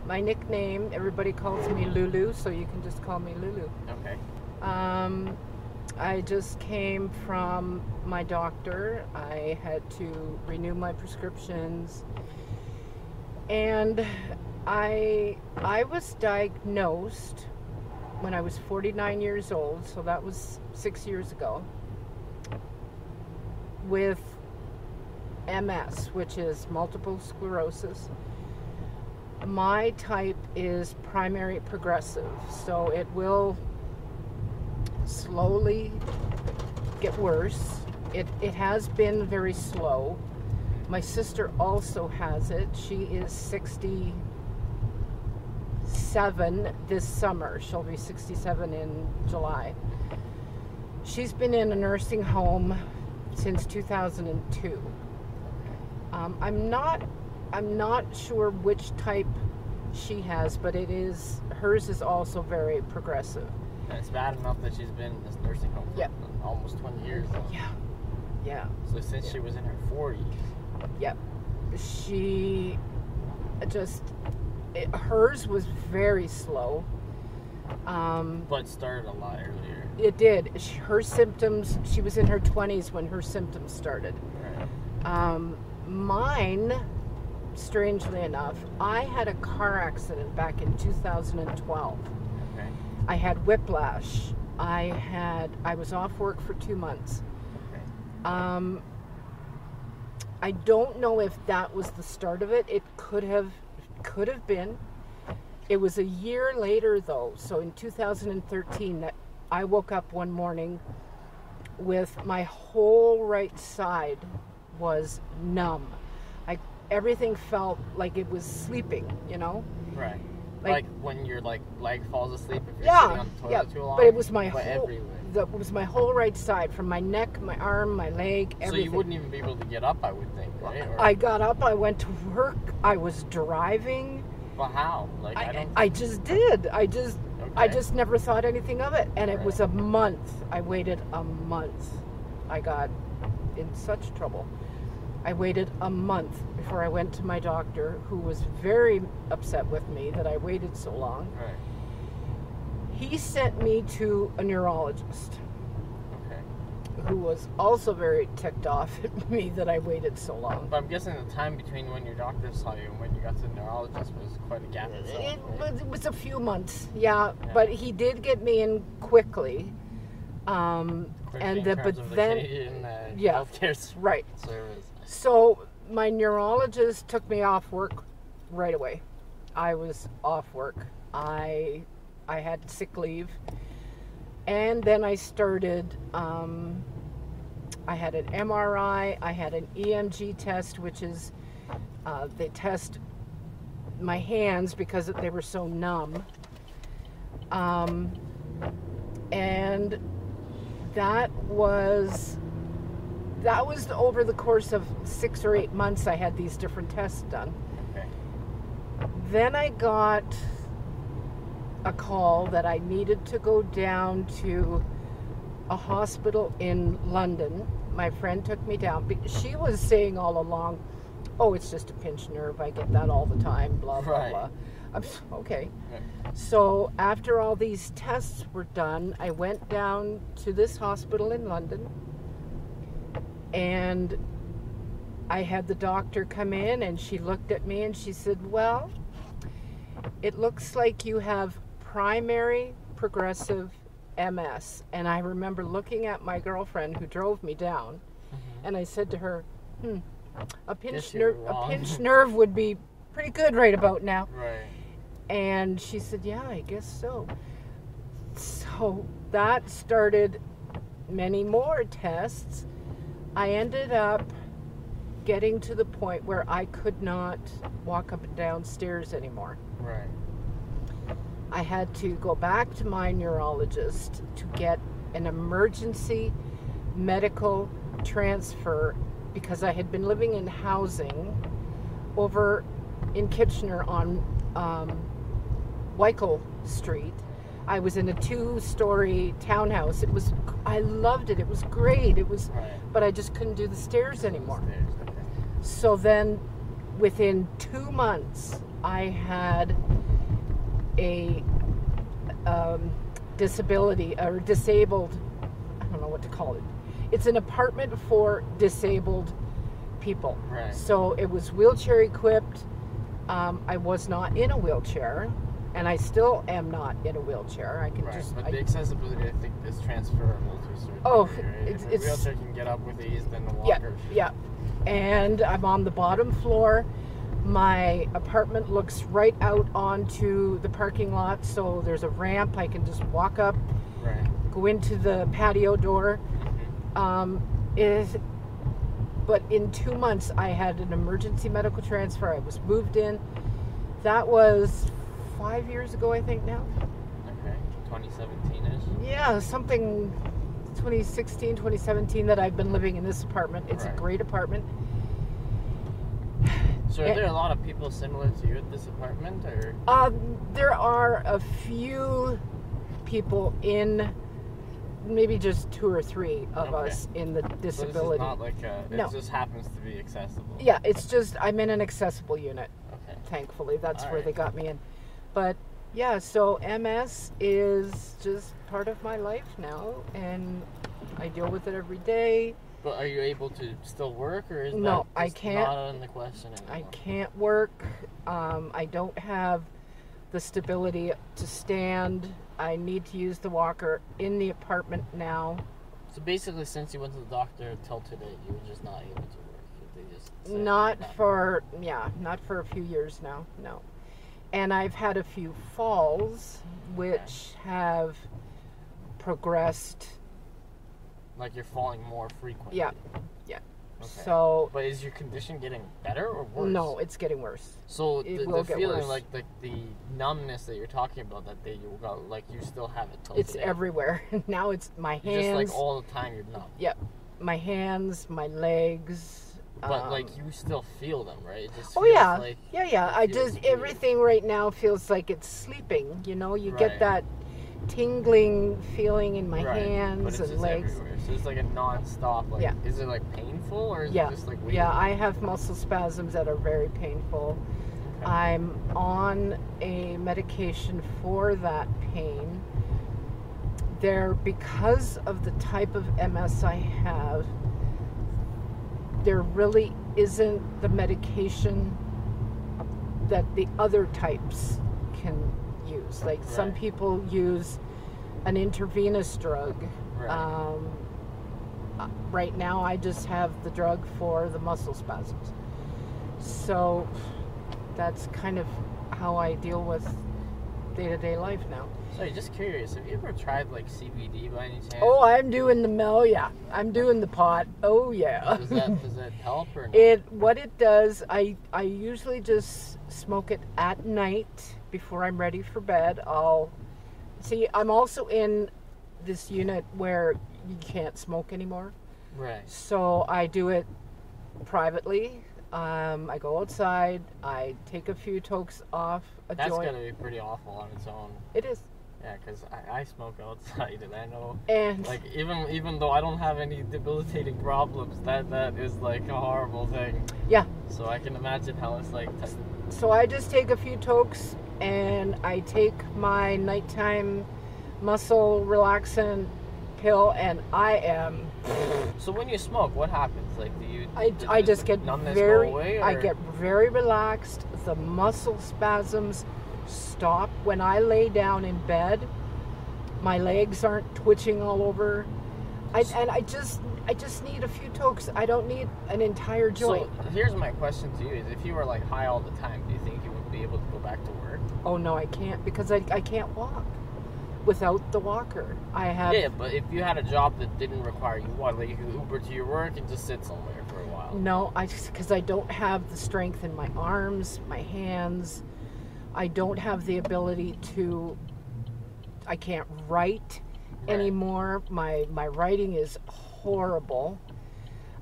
My nickname, everybody calls me Lulu, so you can just call me Lulu. Okay. I just came from my doctor. I had to renew my prescriptions. And I was diagnosed when I was 49 years old, so that was 6 years ago, with MS, which is multiple sclerosis. My type is primary progressive, so it will slowly get worse. It has been very slow. My sister also has it. She is 67 this summer. She'll be 67 in July. She's been in a nursing home since 2002. I'm not sure which type she has, but hers is also very progressive. And it's bad enough that she's been in this nursing home for almost 20 years though. Yeah. So since she was in her 40s. Yep. She hers was very slow. But it started a lot earlier. It did. Her symptoms, she was in her 20s when her symptoms started. Right. Mine, strangely enough, I had a car accident back in 2012. Okay. I had whiplash. I was off work for 2 months. Okay. I don't know if that was the start of it. It could have been. It was a year later though, so in 2013, that I woke up one morning with my whole right side was numb. Everything felt like it was sleeping, you know? Right. Like when your leg falls asleep if you're sitting on the toilet too long. But it was was my whole right side, from my neck, my arm, my leg, everything. So you wouldn't even be able to get up, I would think, right? Or... I got up, I went to work, I was driving. Well, how? I just did. I just never thought anything of it. And it was a month. I waited a month. I got in such trouble. I waited a month before I went to my doctor, who was very upset with me that I waited so long. Right. He sent me to a neurologist. Okay. Who was also very ticked off at me that I waited so long. But I'm guessing the time between when your doctor saw you and when you got to the neurologist was quite a gap itself. It was a few months, yeah. But he did get me in quickly. Healthcare service. So my neurologist took me off work right away. I was off work. I had sick leave, and then I started. I had an MRI. I had an EMG test, which is they test my hands because they were so numb, and that was over the course of 6 or 8 months. I had these different tests done. Okay. Then I got a call that I needed to go down to a hospital in London. My friend took me down. She was saying all along, oh, it's just a pinched nerve. I get that all the time, blah, blah, blah. Okay. Right. So after all these tests were done, I went down to this hospital in London, and I had the doctor come in, and she looked at me and she said, well, it looks like you have primary progressive MS. And I remember looking at my girlfriend who drove me down, and I said to her, a pinched nerve would be pretty good right about now. Right. And she said, yeah, I guess so. So that started many more tests. I ended up getting to the point where I could not walk up and down stairs anymore. Right. I had to go back to my neurologist to get an emergency medical transfer because I had been living in housing over in Kitchener on Weichel Street. I was in a 2-story townhouse. I loved it. It was great. But I just couldn't do the stairs anymore. So then within 2 months, I had a disability or disabled, I don't know what to call it. It's an apartment for disabled people. Right. So it was wheelchair equipped. I was not in a wheelchair, and I still am not in a wheelchair. I can Right. just. But the accessibility, I think, is transferable to a certain degree, right? it's If a wheelchair can get up with ease, then the yeah, walker. yeah. And I'm on the bottom floor. My apartment looks right out onto the parking lot, so there's a ramp. I can just walk up, Right. go into the patio door. But in 2 months, I had an emergency medical transfer. I was moved in. That was 5 years ago, I think now. Okay. 2017-ish. Yeah, something 2016, 2017 that I've been living in this apartment. It's Right. a great apartment. So are there a lot of people similar to you at this apartment, or? There are a few people in, maybe just 2 or 3 of Okay. us in the So this disability. is not like it No. just happens to be accessible. Yeah, it's just I'm in an accessible unit. Okay. Thankfully, that's All where right. they got me in. But yeah, so MS is just part of my life now, and I deal with it every day. But are you able to still work, or is No, that I just can't. not in the question anymore? I can't work. I don't have the stability to stand. I need to use the walker in the apartment now. So basically, since you went to the doctor till today, you were just not able to work. They just said Not you're for a few years now. No. And I've had a few falls which have progressed. like you're falling more frequently. Yeah. Okay. So But is your condition getting better or worse? no, it's getting worse. So It the will get feeling, worse. like the numbness that you're talking about, that day you got, like you still have it till It's today. everywhere. Now it's my You just hands. like all the time you're numb. Yep. My hands, my legs. But like you still feel them, right? It just Oh feels yeah, like yeah. it I feels just weird. everything right now feels like it's sleeping. You know, you Right. get that tingling feeling in my Right, hands but it's and just legs. everywhere. So it's like a non-stop. Like, Yeah. is it like painful or is Yeah, it just like weird? yeah. I have muscle spasms that are very painful. Okay. I'm on a medication for that pain. Because of the type of MS I have, there really isn't the medication that the other types can use. Like some Right. people use an intravenous drug. Right. Right now, I just have the drug for the muscle spasms. So that's kind of how I deal with day-to-day life now. So just curious, have you ever tried like CBD by any chance? Oh, I'm doing yeah. I'm doing the pot. Oh yeah. Does that help or not? What it does, I usually just smoke it at night before I'm ready for bed. I'm also in this unit where you can't smoke anymore. Right. So I do it privately. I go outside. I take a few tokes off a That's joint. gotta be pretty awful on its own. It is. Yeah, because I smoke outside and I know, And like, even though I don't have any debilitating problems, that is like a horrible thing. yeah. So I can imagine how it's like. So I just take a few tokes and I take my nighttime muscle relaxant pill, and I am. So when you smoke, what happens? Like, do you? I just get numbness very. go away, I or- get very relaxed. The muscle spasms stop when I lay down in bed. My legs aren't twitching all over. I just need a few tokes. I don't need an entire joint. So here's my question to you: is if you were like high all the time, do you think you would be able to go back to work? Oh no, I can't, because I can't walk without the walker. I have. Yeah, but if you had a job that didn't require you walk, like you could Uber to your work and just sit somewhere for a while. No, because I don't have the strength in my arms, my hands. I don't have the ability to. I can't write anymore. My writing is horrible.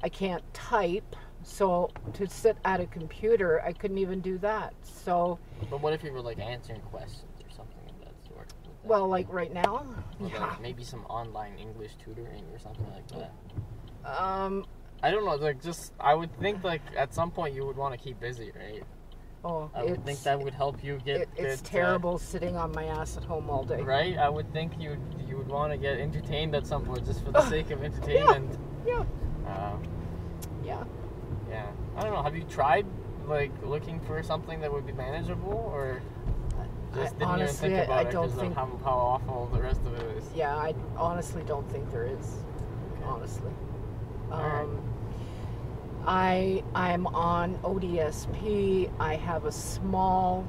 I can't type. So to sit at a computer, I couldn't even do that. So, But what if you were like answering questions or something of that sort? Would that- well, like right now, or yeah. like maybe some online English tutoring or something like that. I don't know. Like, just I would think like at some point you would want to keep busy, right? Oh, I would think that would help you get. It's terrible sitting on my ass at home all day. Right? I would think you would want to get entertained at some point just for the sake of entertainment. Yeah. Yeah. Yeah. I don't know. Have you tried like looking for something that would be manageable, or just didn't honestly, even think about I it don't because think, of how awful the rest of it is? Yeah, I honestly don't think there is. Okay. Honestly. Alright. I'm on ODSP. I have a small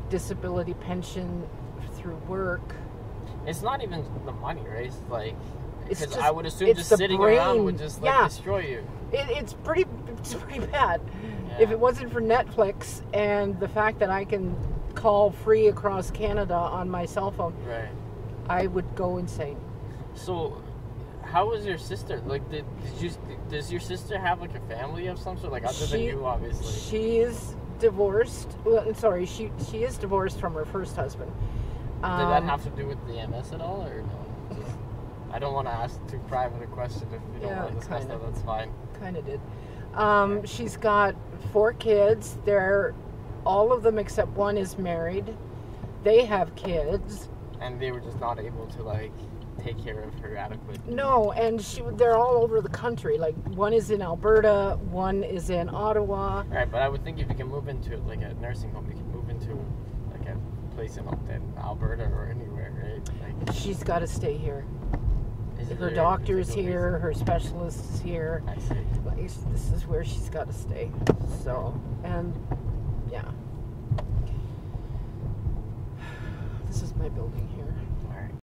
disability pension through work. It's not even the money, right? It's like, It's because just- I would assume it's just the sitting brain. around would just like Yeah. destroy you. It's pretty bad. Yeah. If it wasn't for Netflix and the fact that I can call free across Canada on my cell phone, Right. I would go insane. So, how was your sister? Like, does your sister have like a family of some sort? Like, other than you, obviously. She is divorced. Well, sorry, she is divorced from her first husband. Did that have to do with the MS at all, or no? Just, I don't want to ask too private a question. If you don't Yeah, want to discuss kinda. that, that's fine. Kind of did. She's got 4 kids. All of them except one is married. They have kids. And they were just not able to like take care of her adequately. No, and they're all over the country. Like, one is in Alberta, one is in Ottawa. Right, but I would think if you can move into like a nursing home, you can move into like a place in Alberta or anywhere, right? Like, She's got to stay here. is Her there a doctor is particular here, her specialist is here. reason? I see. Like, this is where she's got to stay. So, and yeah. This is my building here.